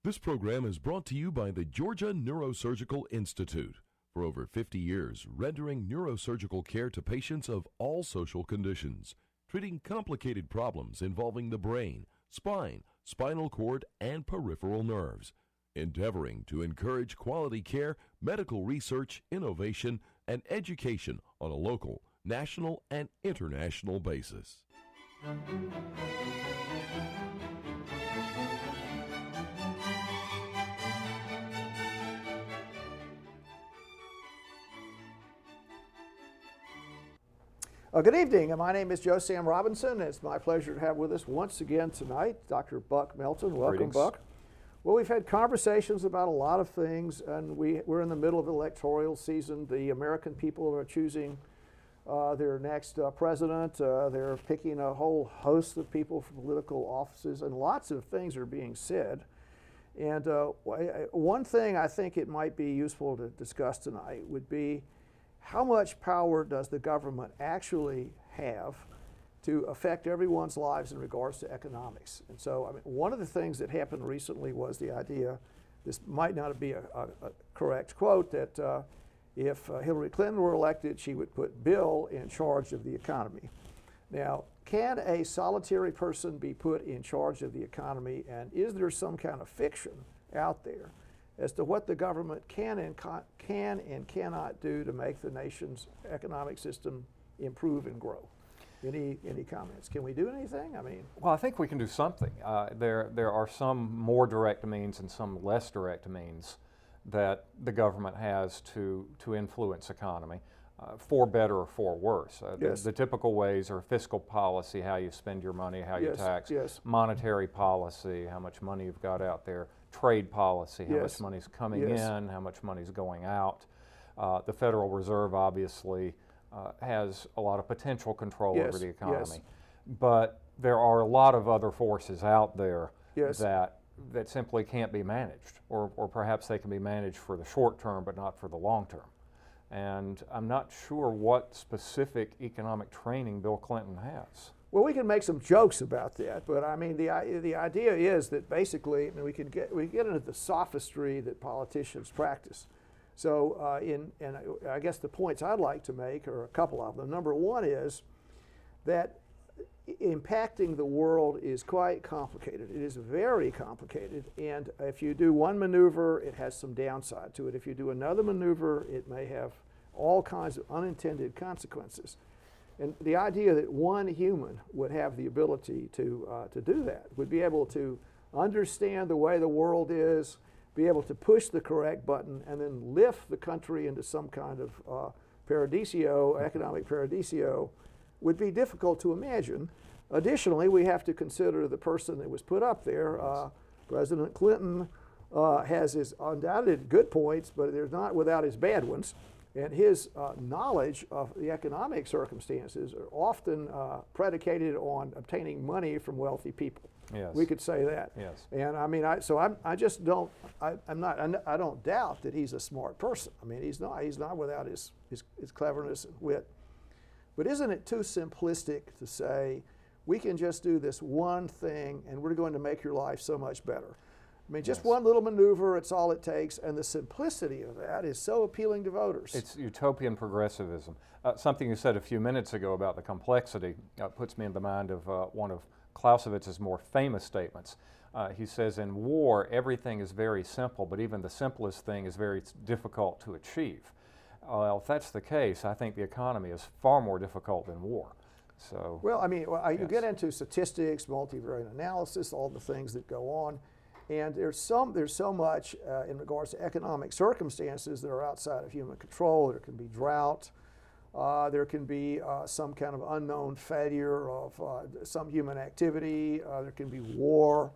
This program is brought to you by the Georgia Neurosurgical Institute. For over 50 years, rendering neurosurgical care to patients of all social conditions, treating complicated problems involving the brain, spine, spinal cord, and peripheral nerves, endeavoring to encourage quality care, medical research, innovation, and education on a local, national, and international basis. Good evening. My name is Joe Sam Robinson, and it's my pleasure to have with us once again tonight Dr. Buck Melton. Welcome, Greetings. Buck. Well, we've had conversations about a lot of things, and we're in the middle of electoral season. The American people are choosing their next president. They're picking a whole host of people for political offices, and lots of things are being said. And one thing I think it might be useful to discuss tonight would be how much power does the government actually have to affect everyone's lives in regards to economics? And so, I mean, one of the things that happened recently was the idea, this might not be a correct quote, that if Hillary Clinton were elected, she would put Bill in charge of the economy. Now, can a solitary person be put in charge of the economy, and is there some kind of fiction out there as to what the government can and cannot do to make the nation's economic system improve and grow? Any comments? Can we do anything? I mean, well, I think we can do something. There are some more direct means and some less direct means that the government has to influence economy, for better or for worse. Yes. The typical ways are fiscal policy, how you spend your money, how you tax, yes. Monetary policy, how much money you've got out there, trade policy, how much money's coming in, how much money's going out. The Federal Reserve obviously has a lot of potential control over the economy. But there are a lot of other forces out there that simply can't be managed, or perhaps they can be managed for the short term but not for the long term. And I'm not sure what specific economic training Bill Clinton has. Well, we can make some jokes about that, but I mean, the idea is that basically, I mean, we get into the sophistry that politicians practice. So, and I guess the points I'd like to make are a couple of them. Number one is that impacting the world is quite complicated. It is very complicated, and if you do one maneuver, it has some downside to it. If you do another maneuver, it may have all kinds of unintended consequences. And the idea that one human would have the ability to do that, would be able to understand the way the world is, be able to push the correct button, and then lift the country into some kind of paradiso, economic paradiso, would be difficult to imagine. Additionally, we have to consider the person that was put up there. President Clinton has his undoubted good points, but they're not without his bad ones. And his knowledge of the economic circumstances are often predicated on obtaining money from wealthy people. Yes. We could say that. Yes. And I mean, I don't doubt that he's a smart person. I mean, he's not without his cleverness and wit. But isn't it too simplistic to say, we can just do this one thing and we're going to make your life so much better? I mean, just one little maneuver, it's all it takes, and the simplicity of that is so appealing to voters. It's utopian progressivism. Something you said a few minutes ago about the complexity puts me in the mind of one of Clausewitz's more famous statements. He says, in war, everything is very simple, but even the simplest thing is very difficult to achieve. Well, if that's the case, I think the economy is far more difficult than war. So, well, I mean, you get into statistics, multivariate analysis, all the things that go on. And there's so much in regards to economic circumstances that are outside of human control. There can be drought. There can be some kind of unknown failure of some human activity. There can be war.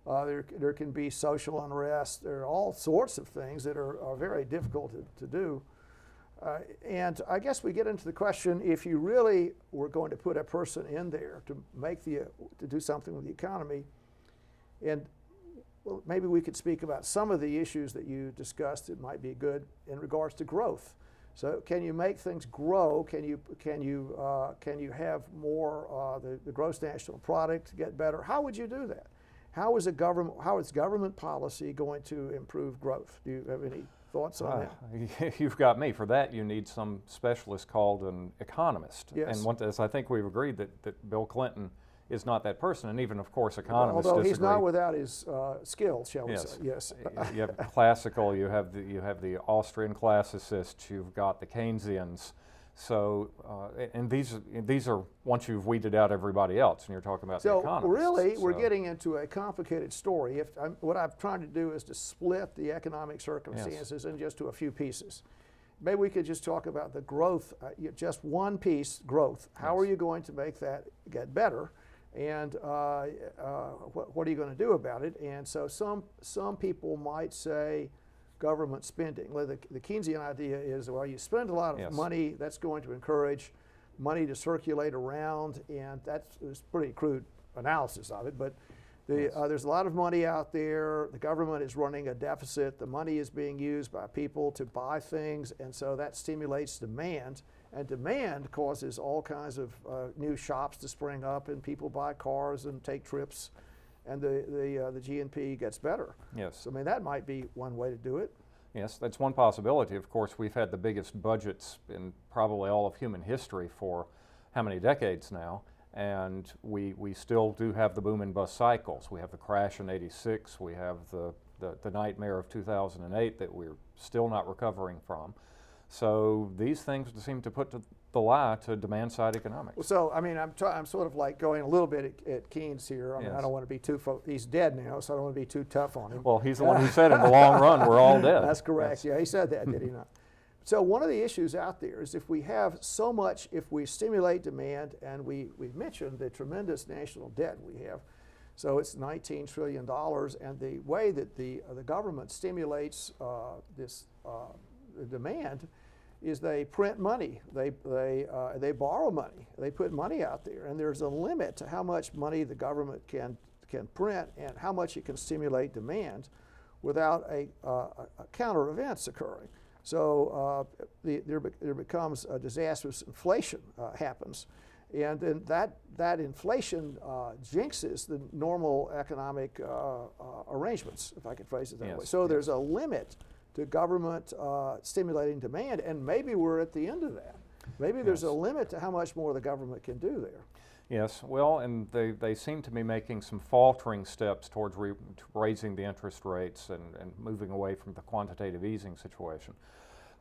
There can be social unrest. There are all sorts of things that are very difficult to do. And I guess we get into the question, if you really were going to put a person in there to do something with the economy, and well, maybe we could speak about some of the issues that you discussed that might be good in regards to growth. So can you make things grow? Can you have more the gross national product get better? How would you do that? how is government policy going to improve growth? Do you have any thoughts on that? You've got me. For that, you need some specialist called an economist. Yes. And as I think we've agreed that Bill Clinton is not that person, and even, of course, economists Although disagree. he's not without his skills, shall we Yes. say? Yes. You have classical. You have the Austrian classicists. You've got the Keynesians. So, and these are once you've weeded out everybody else, and you're talking about the economists. Really, we're getting into a complicated story. What I'm trying to do is to split the economic circumstances into a few pieces. Maybe we could just talk about the growth, just one piece, growth. How are you going to make that get better? And what are you going to do about it? And so some people might say government spending. Well, the Keynesian idea is, well, you spend a lot of money, that's going to encourage money to circulate around, and that's pretty crude analysis of it, but there's a lot of money out there. The government is running a deficit. The money is being used by people to buy things, and so that stimulates demand. And demand causes all kinds of new shops to spring up, and people buy cars and take trips, and the GNP gets better. Yes. So I mean, that might be one way to do it. Yes, that's one possibility. Of course, we've had the biggest budgets in probably all of human history for how many decades now, and we still do have the boom and bust cycles. We have the crash in '86. We have the nightmare of 2008 that we're still not recovering from. So these things seem to put the lie to demand-side economics. Well, so I mean, I'm sort of like going a little bit at Keynes here. I mean, I don't want to be too. He's dead now, so I don't want to be too tough on him. Well, he's the one who said in the long run we're all dead. That's correct. Yes. Yeah, he said that, did he not? So one of the issues out there is if we have so much, if we stimulate demand, and we mentioned the tremendous national debt we have. So it's $19 trillion, and the way that the government stimulates this demand is they print money, they borrow money, they put money out there, and there's a limit to how much money the government can print and how much it can stimulate demand without a counter events occurring. So there becomes a disastrous inflation happens. And then that inflation jinxes the normal economic arrangements, if I could phrase it that way. So there's a limit to government stimulating demand, and maybe we're at the end of that. Maybe there's a limit to how much more the government can do there. Yes, well, and they seem to be making some faltering steps towards raising the interest rates and moving away from the quantitative easing situation.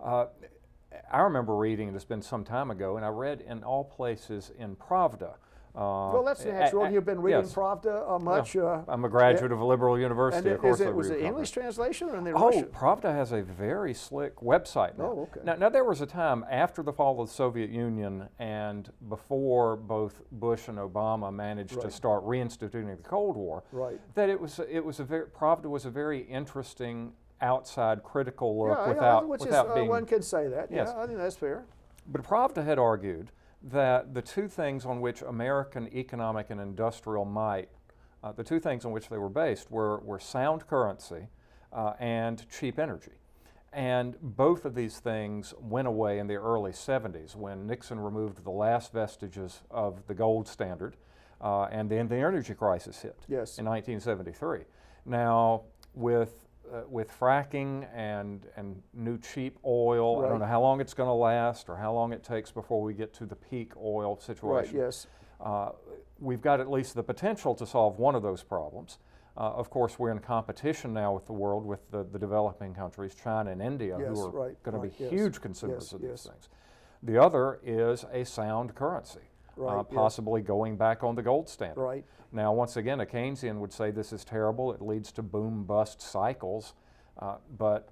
I remember reading, it's been some time ago, and I read in all places in Pravda. Well, that's natural. You've been reading Pravda much. Well, I'm a graduate of a liberal university. And of course, was it English translation or in the Russian? Pravda has a very slick website now. Oh, okay. Now, there was a time after the fall of the Soviet Union and before both Bush and Obama managed to start reinstituting the Cold War, that Pravda was a very interesting outside critical look without being. One can say that. Yes. Yeah, I think that's fair. But Pravda had argued that the two things on which American economic and industrial might, the two things on which they were based were sound currency and cheap energy. And both of these things went away in the early 70s when Nixon removed the last vestiges of the gold standard, and then the energy crisis hit in 1973. Now, with fracking and new cheap oil, I don't know how long it's going to last or how long it takes before we get to the peak oil situation. We've got at least the potential to solve one of those problems. Of course, we're in competition now with the world, with the developing countries, China and India, who are going to be huge consumers of these things. The other is a sound currency, possibly going back on the gold standard. Now, once again, a Keynesian would say this is terrible. It leads to boom-bust cycles. But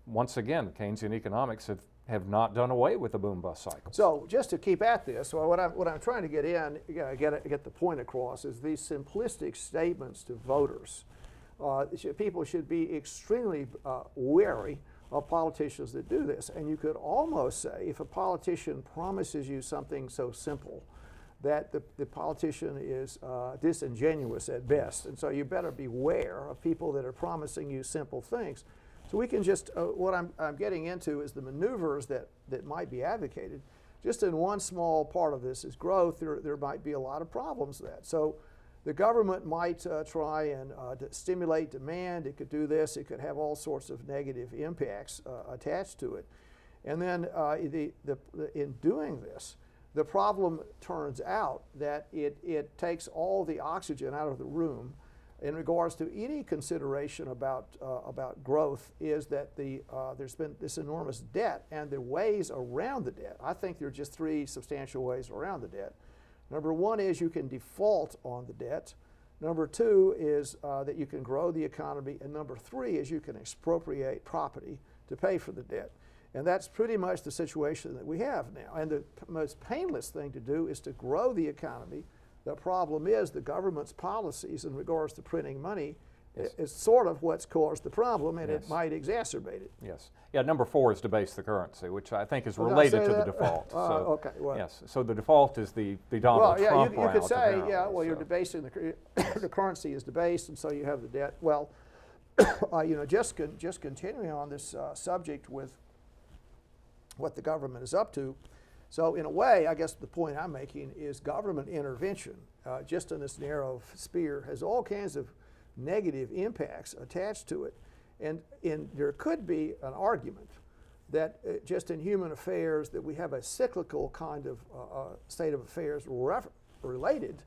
once again, Keynesian economics have not done away with the boom-bust cycle. So just to keep at this, what I'm trying to get the point across is these simplistic statements to voters. People should be extremely wary of politicians that do this. And you could almost say if a politician promises you something so simple, that the politician is disingenuous at best. And so you better beware of people that are promising you simple things. So we can just, what I'm getting into is the maneuvers that might be advocated. Just in one small part of this is growth, there might be a lot of problems with that. So the government might try and stimulate demand. It could do this. It could have all sorts of negative impacts attached to it. And then in doing this, the problem turns out that it takes all the oxygen out of the room. In regards to any consideration about growth, is that there's been this enormous debt and the ways around the debt. I think there are just three substantial ways around the debt. Number one is you can default on the debt. Number two is that you can grow the economy. And number three is you can expropriate property to pay for the debt. And that's pretty much the situation that we have now. And the most painless thing to do is to grow the economy. The problem is the government's policies in regards to printing money is sort of what's caused the problem, and it might exacerbate it. Yes. Yeah, number four is debase the currency, which I think is related to the default. Okay. Well, yes. So the default is the Donald Trump you could say, apparently, you're debasing the currency is debased, and so you have the debt. Well, just continuing on this subject with what the government is up to. So in a way, I guess the point I'm making is government intervention, just in this narrow sphere, has all kinds of negative impacts attached to it. And there could be an argument that just in human affairs that we have a cyclical kind of state of affairs related.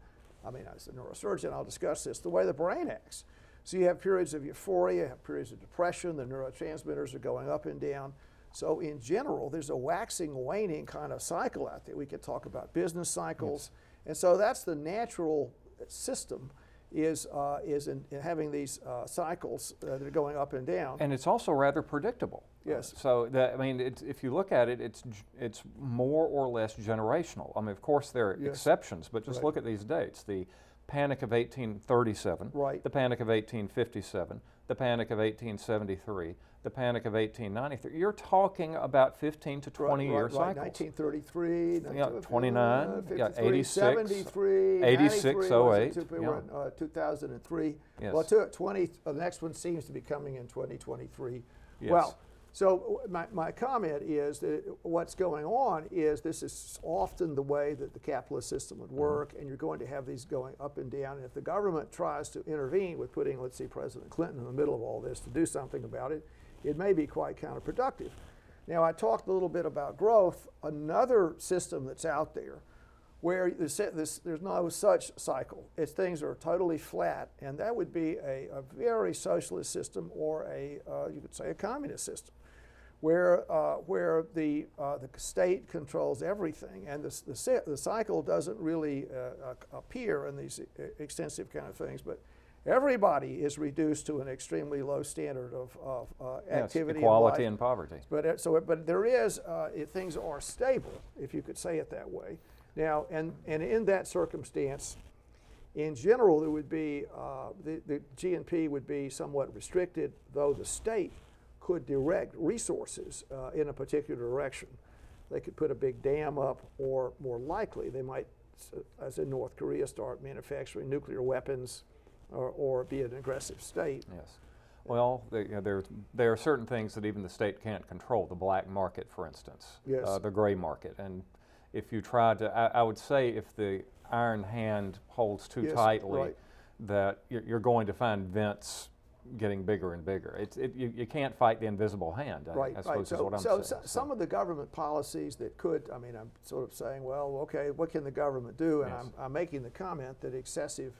I mean, as a neurosurgeon, I'll discuss this, the way the brain acts. So you have periods of euphoria, you have periods of depression, the neurotransmitters are going up and down. So in general, there's a waxing, waning kind of cycle out there. We could talk about business cycles. Yes. And so that's the natural system is in having these cycles that are going up and down. And it's also rather predictable. Yes. So if you look at it, it's more or less generational. I mean, of course there are exceptions, but just look at these dates. The Panic of 1837, the Panic of 1857, the Panic of 1873, the Panic of 1893. You're talking about 15 to 20 year cycles. 1933, 29, 86, 73, 86, 08. 2003. Yes. Well, the next one seems to be coming in 2023. Yes. Well, so my comment is that what's going on is this is often the way that the capitalist system would work, and you're going to have these going up and down. And if the government tries to intervene with putting, let's say, President Clinton in the middle of all this to do something about it, it may be quite counterproductive. Now, I talked a little bit about growth. Another system that's out there where there's no such cycle. Things are totally flat, and that would be a very socialist system, or you could say a communist system, where the state controls everything, and the cycle doesn't really appear in these extensive kind of things, but everybody is reduced to an extremely low standard of activity. Equality and poverty. But there is things are stable, if you could say it that way. Now, and in that circumstance, in general, there would be the GNP would be somewhat restricted, though the state could direct resources in a particular direction. They could put a big dam up, or more likely, they might, as in North Korea, start manufacturing nuclear weapons, or be an aggressive state. Yes. Well, there are certain things that even the state can't control. The black market, for instance. Yes. The gray market. And if you try to, I would say if the iron hand holds too tightly, that you're going to find vents getting bigger and bigger. You can't fight the invisible hand, I suppose is what I'm saying. So some of the government policies that could, I mean, I'm sort of saying, well, okay, what can the government do? And I'm making the comment that excessive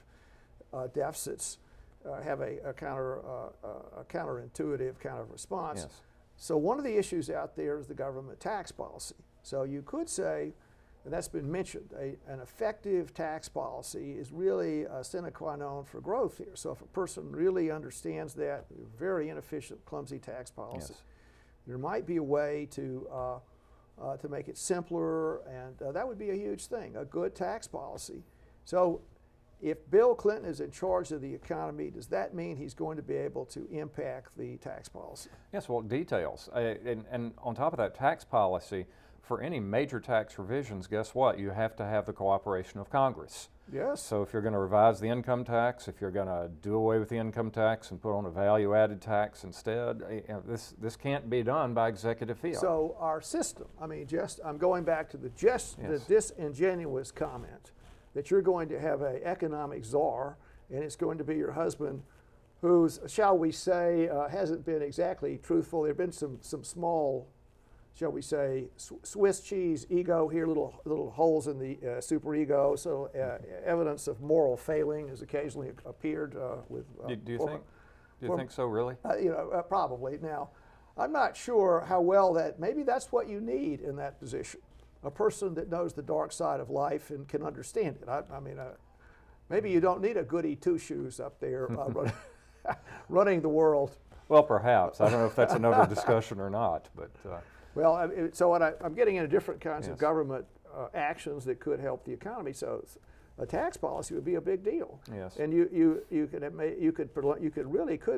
deficits have a counterintuitive kind of response. Yes. So one of the issues out there is the government tax policy. So you could say, and that's been mentioned, an effective tax policy is really a sine qua non for growth here. So if a person really understands that, very inefficient, clumsy tax policy, there might be a way to make it simpler, and that would be a huge thing, a good tax policy. So if Bill Clinton is in charge of the economy, does that mean he's going to be able to impact the tax policy? Yes, well, details. And on top of that, tax policy, for any major tax revisions, guess what? You have to have the cooperation of Congress. Yes. So if you're going to revise the income tax, if you're going to do away with the income tax and put on a value-added tax instead, this can't be done by executive fiat. So our system, I mean, I'm going back to the disingenuous comment that you're going to have an economic czar, and it's going to be your husband who's, shall we say, hasn't been exactly truthful. There have been some small, shall we say, Swiss cheese ego here, little holes in the superego. So evidence of moral failing has occasionally appeared with. Do you think so, really? Probably. Now, I'm not sure how well maybe that's what you need in that position. A person that knows the dark side of life and can understand it. I mean, maybe you don't need a goody two-shoes up there running the world. Well, perhaps. I don't know if that's another discussion or not, but. Well, so I'm getting into different kinds of government actions that could help the economy. So a tax policy would be a big deal. Yes. And you could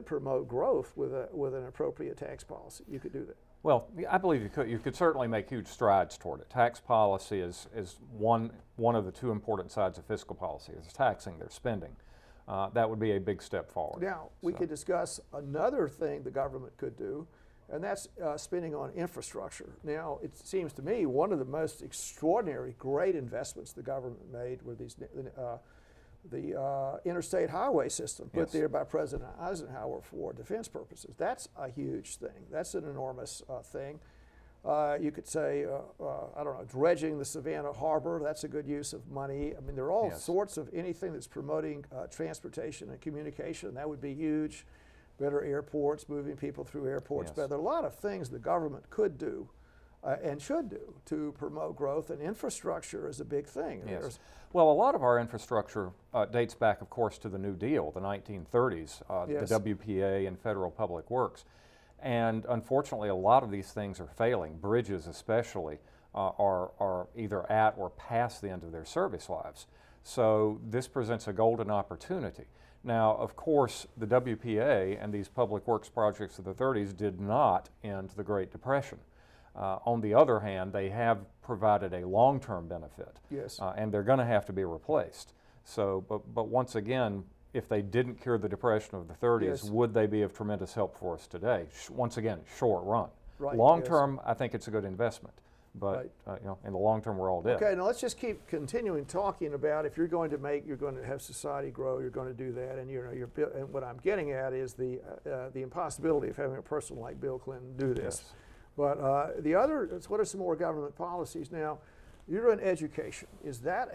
promote growth with an appropriate tax policy. You could do that. Well, I believe you could. You could certainly make huge strides toward it. Tax policy is one of the two important sides of fiscal policy. Is taxing their spending. That would be a big step forward. Now, we could discuss another thing the government could do, and that's spending on infrastructure. Now, it seems to me one of the most extraordinary, great investments the government made were the interstate highway system put there by President Eisenhower for defense purposes. That's a huge thing. That's an enormous thing. You could say, I don't know, dredging the Savannah Harbor, that's a good use of money. I mean, there are all sorts of anything that's promoting transportation and communication. That would be huge. Better airports, moving people through airports. But there are a lot of things the government could do and should do to promote growth, and infrastructure is a big thing. Yes. Well, a lot of our infrastructure dates back, of course, to the New Deal, the 1930s, the WPA and Federal Public Works. And unfortunately, a lot of these things are failing. Bridges especially are either at or past the end of their service lives. So this presents a golden opportunity. Now, of course, the WPA and these public works projects of the 30s did not end the Great Depression. On the other hand, they have provided a long-term benefit, and they're going to have to be replaced. So, but once again, if they didn't cure the Depression of the 30s, would they be of tremendous help for us today? Once again, short run. Right, long term, I think it's a good investment. But in the long term, we're all dead. Okay, now let's just keep continuing talking about if you're going to have society grow, you're going to do that, and and what I'm getting at is the impossibility of having a person like Bill Clinton do this. Yes. But what are some more government policies now? You're in education. Is that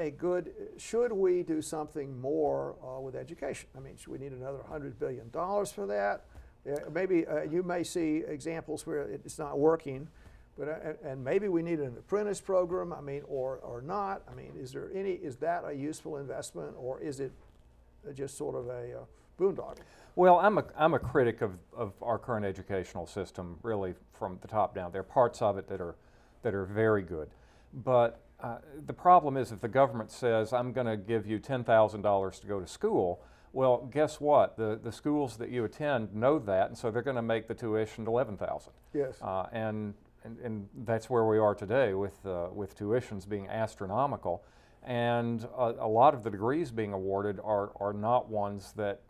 should we do something more with education? I mean, should we need another $100 billion for that? Maybe you may see examples where it's not working, but and maybe we need an apprentice program. I mean, or not. I mean, is that a useful investment, or is it just sort of a boondoggle? Well, I'm a critic of our current educational system, really from the top down. There are parts of it that are very good, but the problem is if the government says I'm going to give you $10,000 to go to school, well, guess what? The schools that you attend know that, and so they're going to make the tuition $11,000. Yes. And that's where we are today with tuitions being astronomical, and a lot of the degrees being awarded are not ones that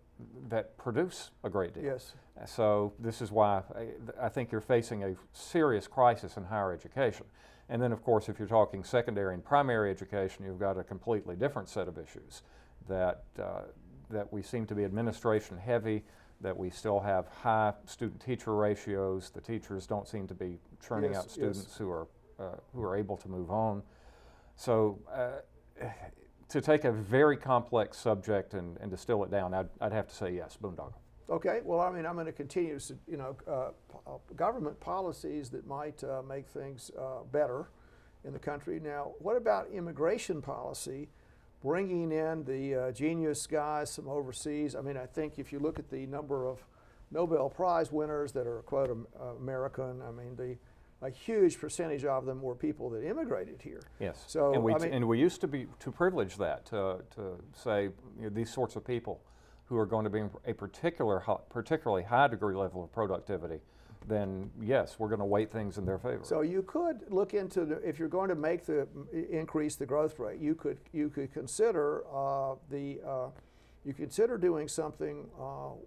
produce a great deal. Yes. So this is why I think you're facing a serious crisis in higher education. And then, of course, if you're talking secondary and primary education, you've got a completely different set of issues that we seem to be administration heavy, that we still have high student-teacher ratios. The teachers don't seem to be churning out students who are able to move on. So to take a very complex subject and distill it down, I'd have to say yes, boondoggle. Okay, well, I mean, I'm going to continue, government policies that might make things better in the country. Now, what about immigration policy, bringing in the genius guys from overseas? I mean, I think if you look at the number of Nobel Prize winners that are, quote, American, I mean, a huge percentage of them were people that immigrated here. Yes, so, and we used to privilege that, to say these sorts of people who are going to bring a particularly high degree level of productivity, then yes, we're going to weight things in their favor. So you could look into if you're going to increase the growth rate, you could consider doing something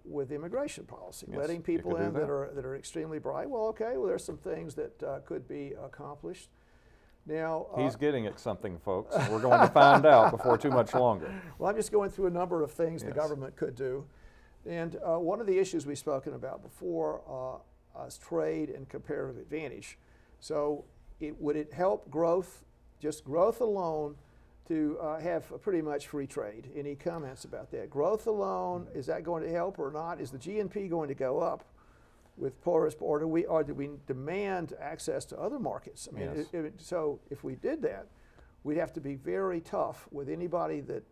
with immigration policy, letting people in that are extremely bright. Well, okay, well there's some things that could be accomplished. Now, he's getting at something, folks. We're going to find out before too much longer. Well, I'm just going through a number of things the Yes. government could do. And one of the issues we've spoken about before is trade and comparative advantage. So would it help growth, just growth alone, to have a pretty much free trade? Any comments about that? Growth alone, is that going to help or not? Is the GNP going to go up with porous, or do we demand access to other markets? I mean, Yes. so if we did that, we'd have to be very tough with anybody that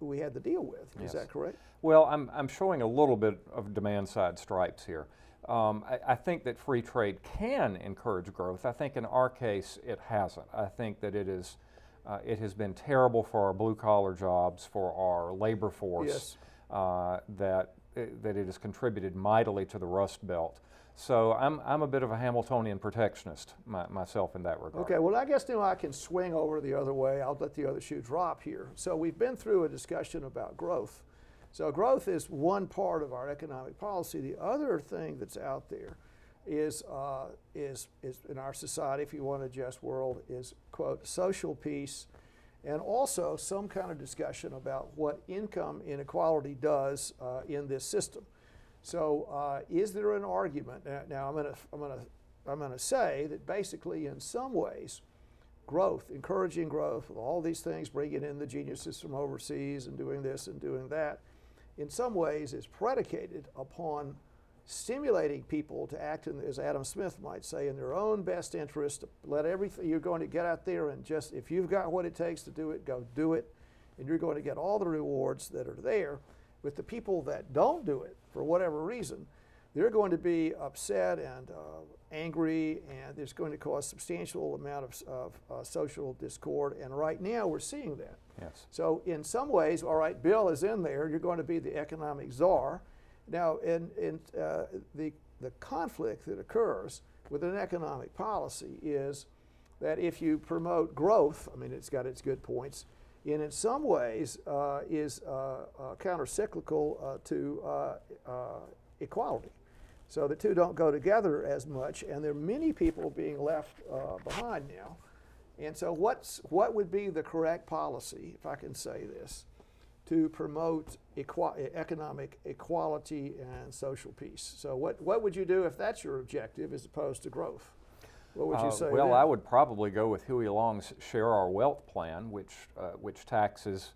we had to deal with. Is Yes. that correct? Well, I'm showing a little bit of demand side stripes here. I think that free trade can encourage growth. I think in our case it hasn't. I think that it has been terrible for our blue collar jobs, for our labor force, that it has contributed mightily to the Rust Belt. So I'm a bit of a Hamiltonian protectionist myself in that regard. Okay, well, I guess now I can swing over the other way. I'll let the other shoe drop here. So we've been through a discussion about growth. So growth is one part of our economic policy. The other thing that's out there is in our society, if you want a just world, is, quote, social peace, and also some kind of discussion about what income inequality does in this system. So is there an argument? Now I'm going to say that basically in some ways, growth, encouraging growth, with all these things, bringing in the geniuses from overseas and doing this and doing that, in some ways is predicated upon stimulating people to act, as Adam Smith might say, in their own best interest. Let everything, you're going to get out there and just, if you've got what it takes to do it, go do it, and you're going to get all the rewards that are there. With the people that don't do it, for whatever reason, they're going to be upset and angry, and it's going to cause substantial amount of social discord, and right now we're seeing that. Yes. So in some ways, all right, Bill is in there, you're going to be the economic czar. Now, in the conflict that occurs with an economic policy is that if you promote growth, I mean, it's got its good points, and in some ways is counter-cyclical to equality. So the two don't go together as much, and there are many people being left behind now. And so what would be the correct policy, if I can say this, to promote economic equality and social peace? So what would you do if that's your objective as opposed to growth? What would you say? Well, then? I would probably go with Huey Long's Share Our Wealth plan, which taxes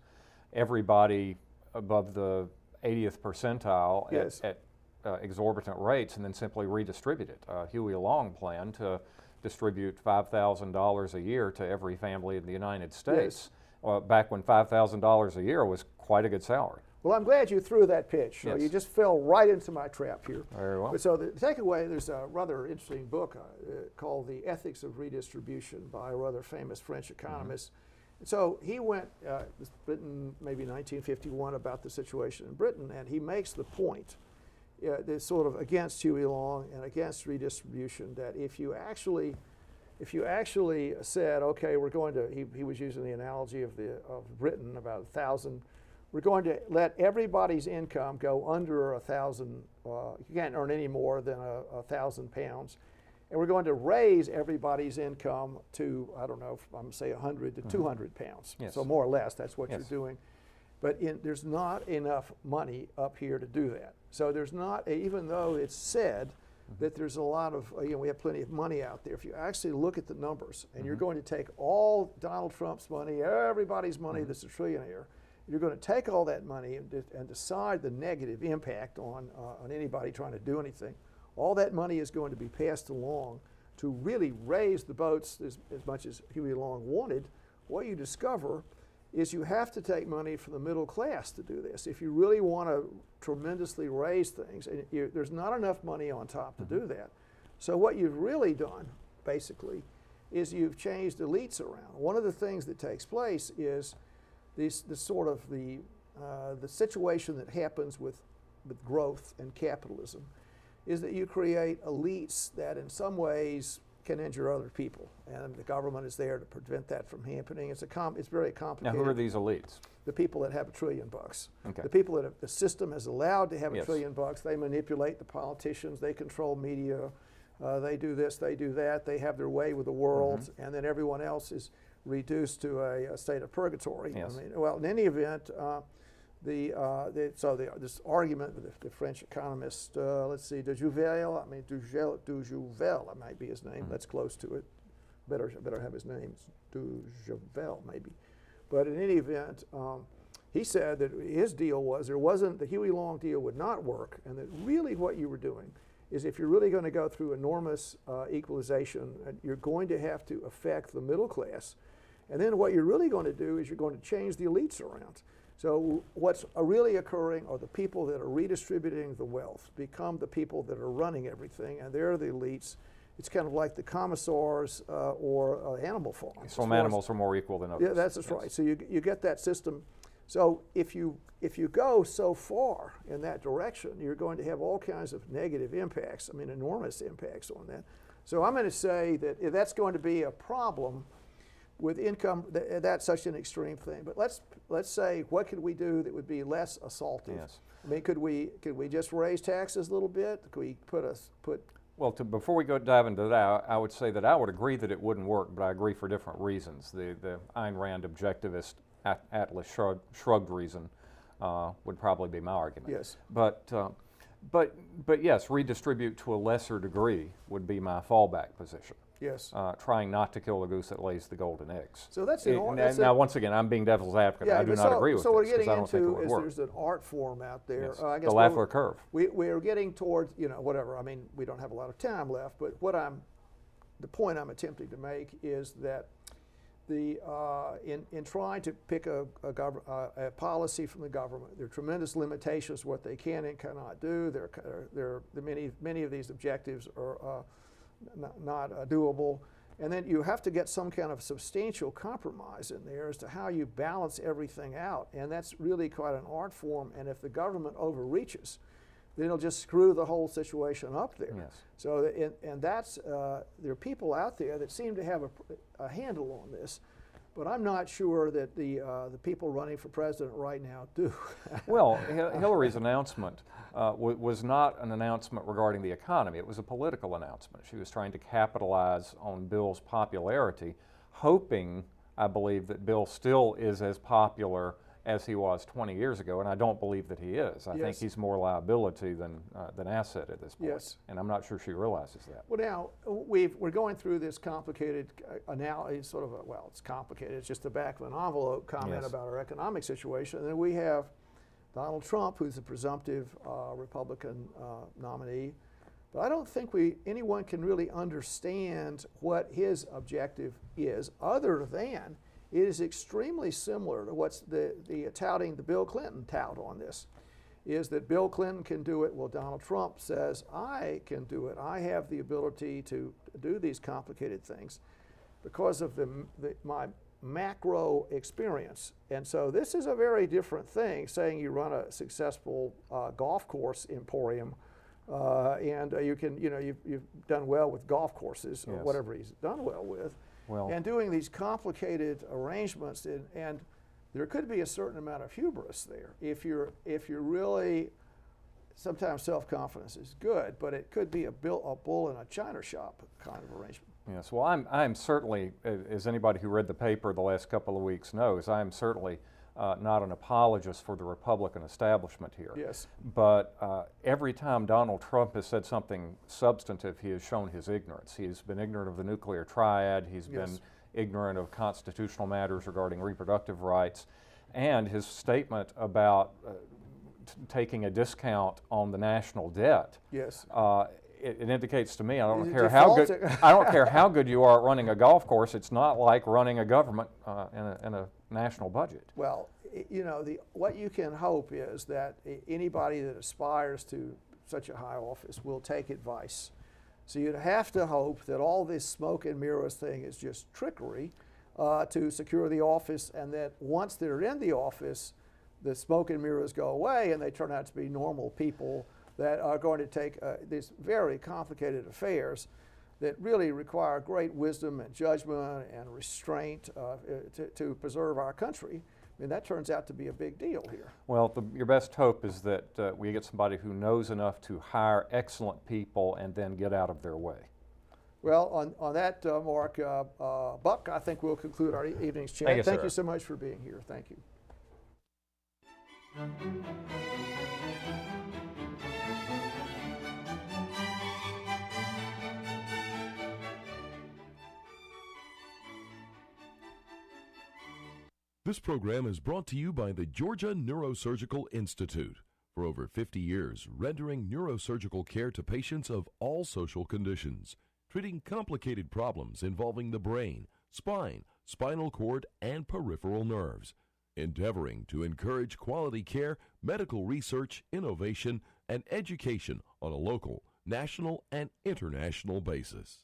everybody above the 80th percentile Yes. at exorbitant rates, and then simply redistribute it. Huey Long plan to distribute $5,000 a year to every family in the United States. Yes. Back when $5,000 a year was quite a good salary. Well, I'm glad you threw that pitch. So Yes. you just fell right into my trap here. Very well. But so the takeaway, there's a rather interesting book called The Ethics of Redistribution by a rather famous French economist. And so he went, this written maybe 1951 about the situation in Britain, and he makes the point, that's sort of against Huey Long and against redistribution, that if you actually said, okay, we're going to, he was using the analogy of Britain, about 1,000, we're going to let everybody's income go under 1,000, you can't earn any more than 1,000 pounds, and we're going to raise everybody's income to, I don't know, I'm going to say 100 to 200 pounds. Yes. So more or less, that's what Yes. you're doing. But there's not enough money up here to do that. So there's not, even though it's said that there's a lot of, we have plenty of money out there. If you actually look at the numbers, and you're going to take all Donald Trump's money, everybody's money that's a trillionaire, you're going to take all that money and decide the negative impact on anybody trying to do anything. All that money is going to be passed along to really raise the boats as much as Huey Long wanted. What you discover is you have to take money from the middle class to do this. If you really want to tremendously raise things, and there's not enough money on top to do that. So what you've really done, basically, is you've changed elites around. One of the things that takes place is the situation that happens with growth and capitalism is that you create elites that in some ways can injure other people, and the government is there to prevent that from happening. It's very complicated. Now, who are these elites? The people that have $1 trillion. Okay. The people that the system has allowed to have $1 Yes. trillion. They manipulate the politicians. They control media. They do this, they do that, they have their way with the world, and then everyone else is reduced to a state of purgatory. Yes. I mean, well, in any event, this argument with the French economist, let's see, Dujouvel, it might be his name. That's close to it. Better have his name. Dujouvel, maybe. But in any event, he said that his deal was the Huey Long deal would not work, and that really what you were doing is if you're really going to go through enormous equalization, you're going to have to affect the middle class. And then what you're really going to do is you're going to change the elites around. So what's really occurring are the people that are redistributing the wealth become the people that are running everything, and they're the elites. It's kind of like the commissars or animal farms. Some animals are more equal than others. Yeah, that's right. So you get that system. So if you go so far in that direction, you're going to have all kinds of negative impacts. I mean, enormous impacts on that. So I'm going to say that if that's going to be a problem with income, that's such an extreme thing. But let's say, what could we do that would be less assaultive? Yes. I mean, could we just raise taxes a little bit? Could we put Well, before we dive into that, I would say that I would agree that it wouldn't work, but I agree for different reasons. The Ayn Rand objectivist Atlas shrugged reason would probably be my argument. Yes. But yes, redistribute to a lesser degree would be my fallback position. Yes. Trying not to kill the goose that lays the golden eggs. So that's now, once again, I'm being devil's advocate. I do not agree with so what this we're because I getting don't think it into would is work. there's an art form out there. Yes. I guess The Lafleur curve. We're getting towards, whatever. I mean, we don't have a lot of time left, but the point I'm attempting to make is that in trying to pick a policy from the government, there are tremendous limitations what they can and cannot do. Many of these objectives are not doable. And then you have to get some kind of substantial compromise in there as to how you balance everything out. And that's really quite an art form. And if the government overreaches, then it'll just screw the whole situation up there. Yes. So, there are people out there that seem to have a handle on this, but I'm not sure that the people running for president right now do. Well, Hillary's announcement was not an announcement regarding the economy. It was a political announcement. She was trying to capitalize on Bill's popularity, hoping, I believe, that Bill still is as popular as he was 20 years ago, and I don't believe that he is. I think he's more liability than asset at this point. Yes. And I'm not sure she realizes that. Well, now, we're going through this complicated analysis, it's complicated. It's just the back of an envelope comment about our economic situation. And then we have Donald Trump, who's a presumptive Republican nominee. But I don't think anyone can really understand what his objective is, other than it is extremely similar to what's the touting the Bill Clinton tout on this, is that Bill Clinton can do it. Well, Donald Trump says, I can do it. I have the ability to do these complicated things because of my macro experience. And so this is a very different thing, saying you run a successful golf course emporium and you've done well with golf courses or whatever he's done well with. And doing these complicated arrangements, and there could be a certain amount of hubris there. If you're really, sometimes self-confidence is good, but it could be a bull in a china shop kind of arrangement. Yes, well, I'm certainly, as anybody who read the paper the last couple of weeks knows, I'm certainly not an apologist for the Republican establishment here. Yes. But every time Donald Trump has said something substantive, he has shown his ignorance. He's been ignorant of the nuclear triad. He's been ignorant of constitutional matters regarding reproductive rights. And his statement about taking a discount on the national debt. Yes. It indicates to me, I don't care how good you are at running a golf course. It's not like running a government in a national budget. Well, what you can hope is that anybody that aspires to such a high office will take advice. So you'd have to hope that all this smoke and mirrors thing is just trickery to secure the office, and that once they're in the office, the smoke and mirrors go away and they turn out to be normal people that are going to take these very complicated affairs that really require great wisdom and judgment and restraint to preserve our country, I mean, that turns out to be a big deal here. Well, your best hope is that we get somebody who knows enough to hire excellent people and then get out of their way. Well, on that mark, Buck, I think we'll conclude our evening's chat. Thank you so much for being here. Thank you. This program is brought to you by the Georgia Neurosurgical Institute. For over 50 years, rendering neurosurgical care to patients of all social conditions, treating complicated problems involving the brain, spine, spinal cord, and peripheral nerves, endeavoring to encourage quality care, medical research, innovation, and education on a local, national, and international basis.